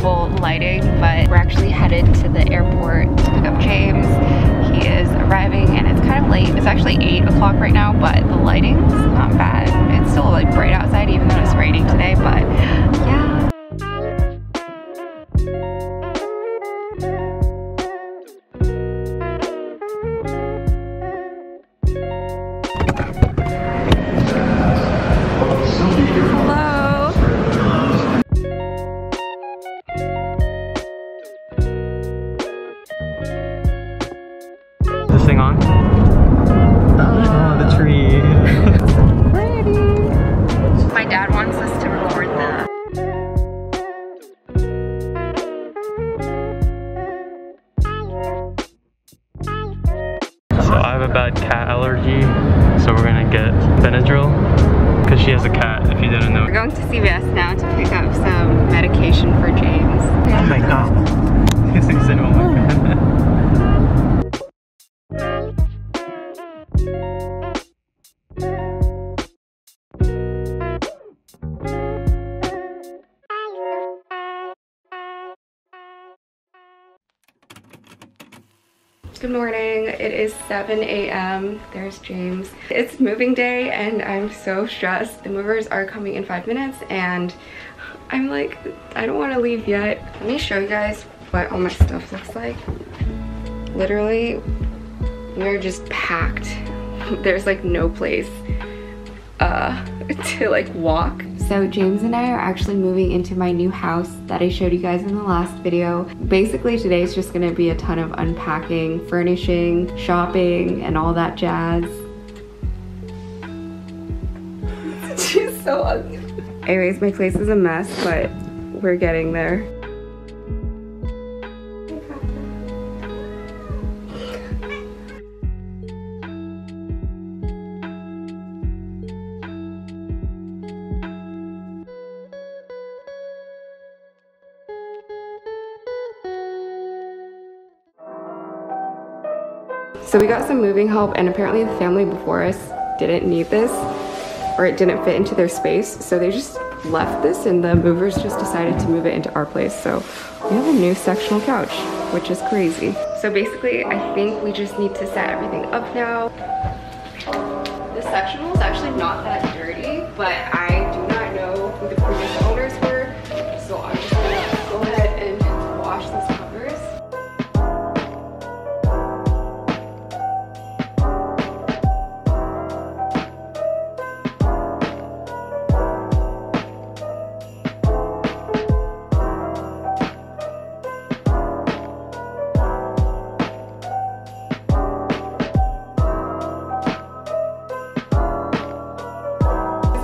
terrible lighting, but we're actually headed to the airport to pick up James. He is arriving and it's kind of late. It's actually 8 o'clock right now, but the lighting's not bad. It's still like bright outside even though it's raining today, but yeah. Thing on? Oh, the tree. So pretty. My dad wants us to record the. So I have a bad cat allergy, so we're gonna get Benadryl because she has a cat, if you didn't know. We're going to CVS now to pick up some medication for James. Oh my god. He said, oh my god. Good morning, it is 7 a.m. There's James. It's moving day and I'm so stressed. The movers are coming in 5 minutes and I'm like, I don't want to leave yet. Let me show you guys what all my stuff looks like. Literally, we're just packed. There's like no place to like walk. So James and I are actually moving into my new house that I showed you guys in the last video. Basically today's just gonna be a ton of unpacking, furnishing, shopping, and all that jazz. She's so ugly. Anyways, my place is a mess, but we're getting there. So we got some moving help and apparently the family before us didn't need this or it didn't fit into their space. So they just left this and the movers just decided to move it into our place. So we have a new sectional couch, which is crazy. So basically I think we just need to set everything up now. The sectional is actually not that dirty, but I do not know who the previous owners were. So I'm just gonna go ahead and wash these covers.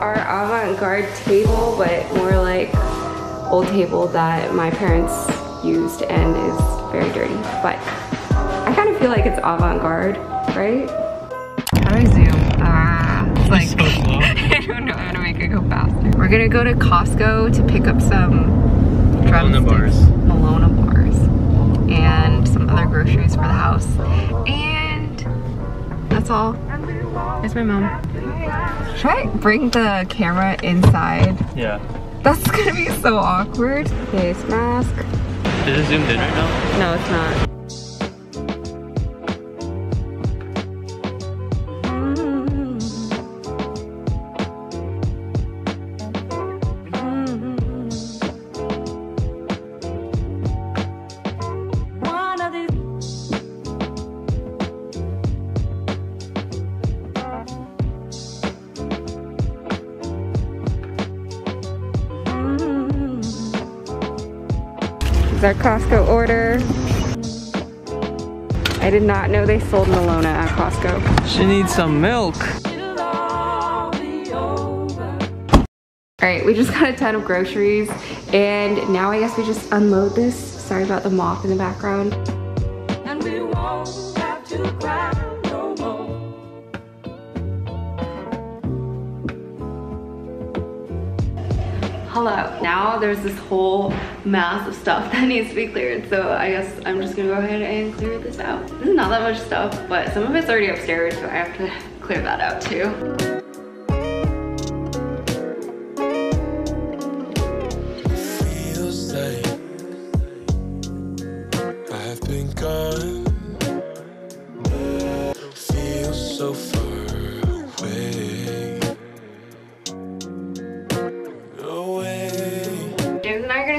Our avant-garde table, but more like old table that my parents used and is very dirty. But I kind of feel like it's avant-garde, right? How do I zoom? It's like, so slow. I don't know how to make it go faster. We're gonna go to Costco to pick up some Malona bars. Malona bars. And some other groceries for the house. And that's all. There's my mom. Should I bring the camera inside? Yeah. That's gonna be so awkward. Face mask. Is it zoomed in right now? No, it's not. Our Costco order. I did not know they sold Malona at Costco. She needs some milk. Alright, we just got a ton of groceries and now I guess we just unload this. Sorry about the moth in the background. And we won't have to cry no more. Hello. Now there's this whole mass of stuff that needs to be cleared, so I guess I'm just gonna go ahead and clear this out. This is not that much stuff, but some of it's already upstairs, so I have to clear that out too. Feels like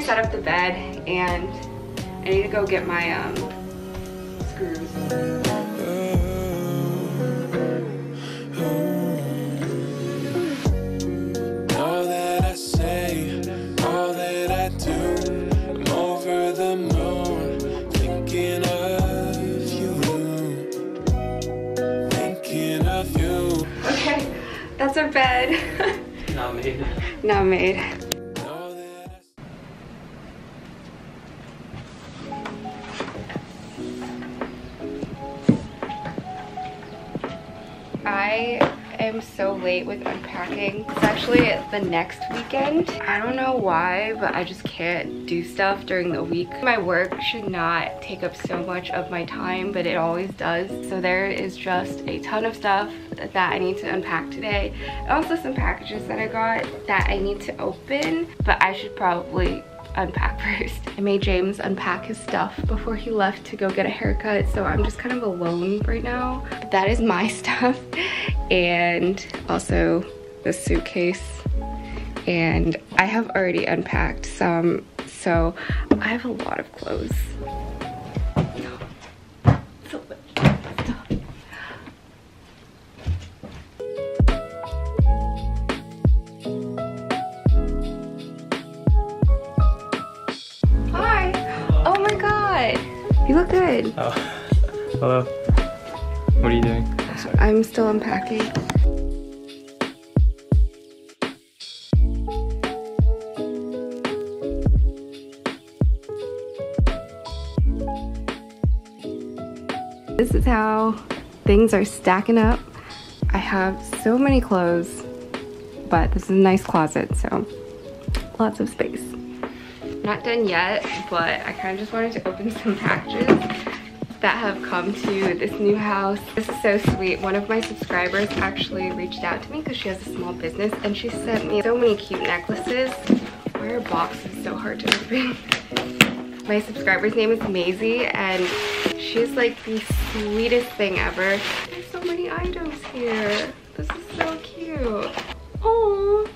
gonna set up the bed and I need to go get my screws. All that I say, all that I do, I'm over the moon, thinking of you. Okay, that's our bed. Not made. Not made. I am so late with unpacking. It's actually the next weekend. I don't know why, but I just can't do stuff during the week. My work should not take up so much of my time, but it always does. So there is just a ton of stuff that I need to unpack today. And also some packages that I got that I need to open, but I should probably unpack first. I made James unpack his stuff before he left to go get a haircut, so I'm just kind of alone right now. That is my stuff, and also the suitcase. And I have already unpacked some, so I have a lot of clothes. So much stuff. You look good. Oh, hello. What are you doing? I'm sorry. I'm still unpacking. This is how things are stacking up. I have so many clothes, but this is a nice closet, so lots of space. Not done yet, but I kind of just wanted to open some packages that have come to this new house. This is so sweet. One of my subscribers actually reached out to me because she has a small business, and she sent me so many cute necklaces. Why are boxes so hard to open? My subscriber's name is Maisie, and she's like the sweetest thing ever. There's so many items here. This is so cute. Oh.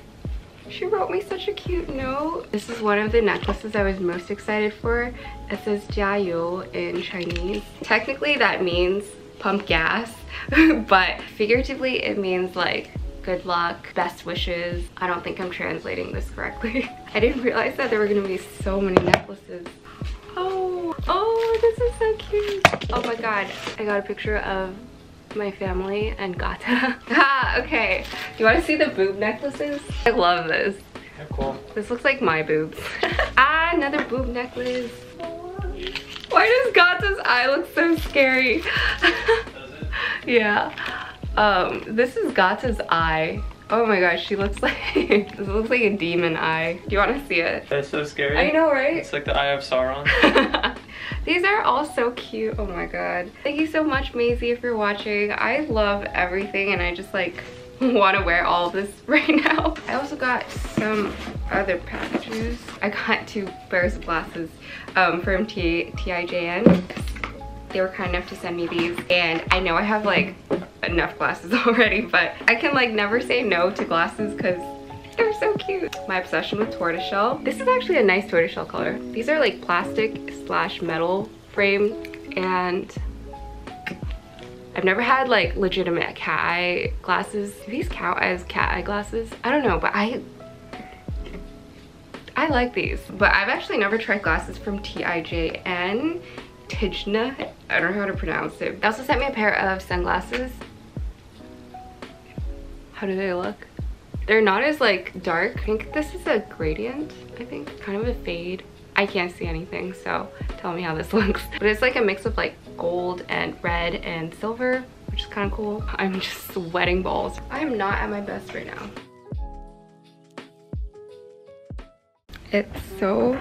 She wrote me such a cute note. This is one of the necklaces I was most excited for. It says Jiayu in Chinese. Technically that means pump gas, but figuratively it means like good luck, best wishes. I don't think I'm translating this correctly. I didn't realize that there were gonna be so many necklaces. Oh, this is so cute. Oh my god, I got a picture of my family and Gata. Ah, okay. Do you want to see the boob necklaces? I love this. Yeah, cool. This looks like my boobs. Ah, another boob necklace. Why does Gata's eye look so scary? Does it? Yeah. This is Gata's eye. Oh my gosh, she looks like, this looks like a demon eye. Do you want to see it? That's so scary. I know, right? It's like the eye of Sauron. These are all so cute. Oh my god. Thank you so much, Maisie, if you're watching. I love everything, and I just like want to wear all of this right now. I also got some other packages. I got 2 pairs of glasses from TIJN. They were kind enough to send me these, and I know I have like enough glasses already, but I can like never say no to glasses because they're so cute. My obsession with tortoiseshell. This is actually a nice tortoiseshell color. These are like plastic/metal frame, and I've never had like legitimate cat eye glasses. Do these count as cat eye glasses? I don't know, but I like these. But I've actually never tried glasses from TIJN. Tijna, I don't know how to pronounce it. They also sent me a pair of sunglasses. How do they look? They're not as like dark. I think this is a gradient, I think. Kind of a fade. I can't see anything, so tell me how this looks. But it's like a mix of like gold and red and silver, which is kind of cool. I'm just sweating balls. I am not at my best right now. It's so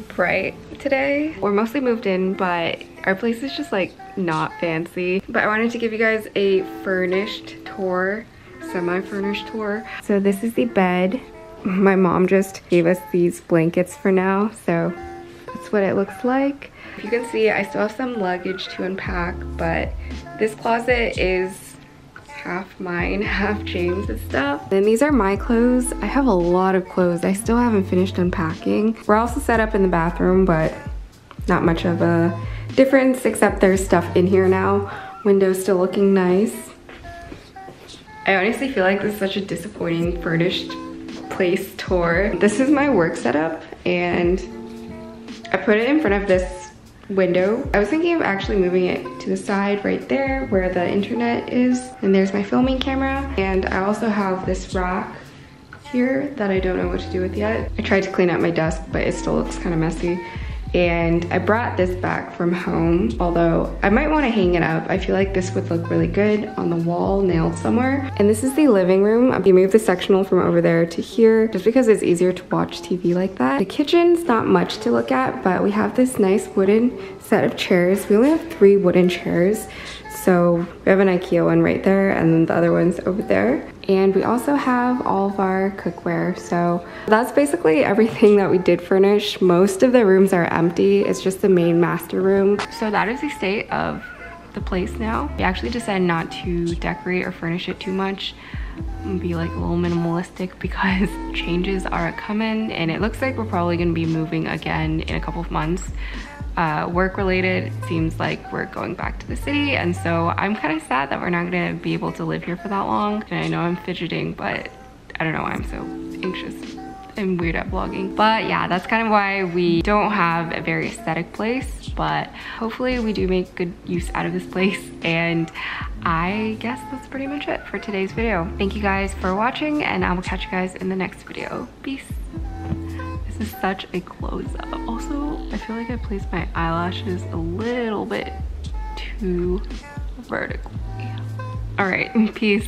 bright today. We're mostly moved in, but our place is just like not fancy. But I wanted to give you guys a furnished tour, semi-furnished tour. So this is the bed. My mom just gave us these blankets for now, so that's what it looks like. If you can see, I still have some luggage to unpack, but this closet is half mine, half James' stuff. Then these are my clothes. I have a lot of clothes. I still haven't finished unpacking. We're also set up in the bathroom, but not much of a difference except there's stuff in here now. Window's still looking nice. I honestly feel like this is such a disappointing furnished place tour. This is my work setup and I put it in front of this window. I was thinking of actually moving it to the side right there where the internet is, and there's my filming camera. And I also have this rack here that I don't know what to do with yet. I tried to clean up my desk, but it still looks kind of messy. And I brought this back from home, although I might want to hang it up. I feel like this would look really good on the wall, nailed somewhere. And this is the living room. You move the sectional from over there to here, just because it's easier to watch TV like that. The kitchen's not much to look at, but we have this nice wooden set of chairs. We only have 3 wooden chairs. So we have an IKEA one right there, and then the other one's over there. And we also have all of our cookware. So that's basically everything that we did furnish. Most of the rooms are empty. It's just the main master room. So that is the state of the place now. We actually decided not to decorate or furnish it too much and be like a little minimalistic because changes are coming, and it looks like we're probably gonna be moving again in a couple of months. Work related, it seems like we're going back to the city, and so I'm kind of sad that we're not gonna be able to live here for that long. And I know I'm fidgeting, but I don't know why I'm so anxious and weird at vlogging. But yeah, that's kind of why we don't have a very aesthetic place, but hopefully we do make good use out of this place. And I guess that's pretty much it for today's video. Thank you guys for watching, and I will catch you guys in the next video. Peace. This is such a close-up. Also, I feel like I placed my eyelashes a little bit too vertically. All right, peace.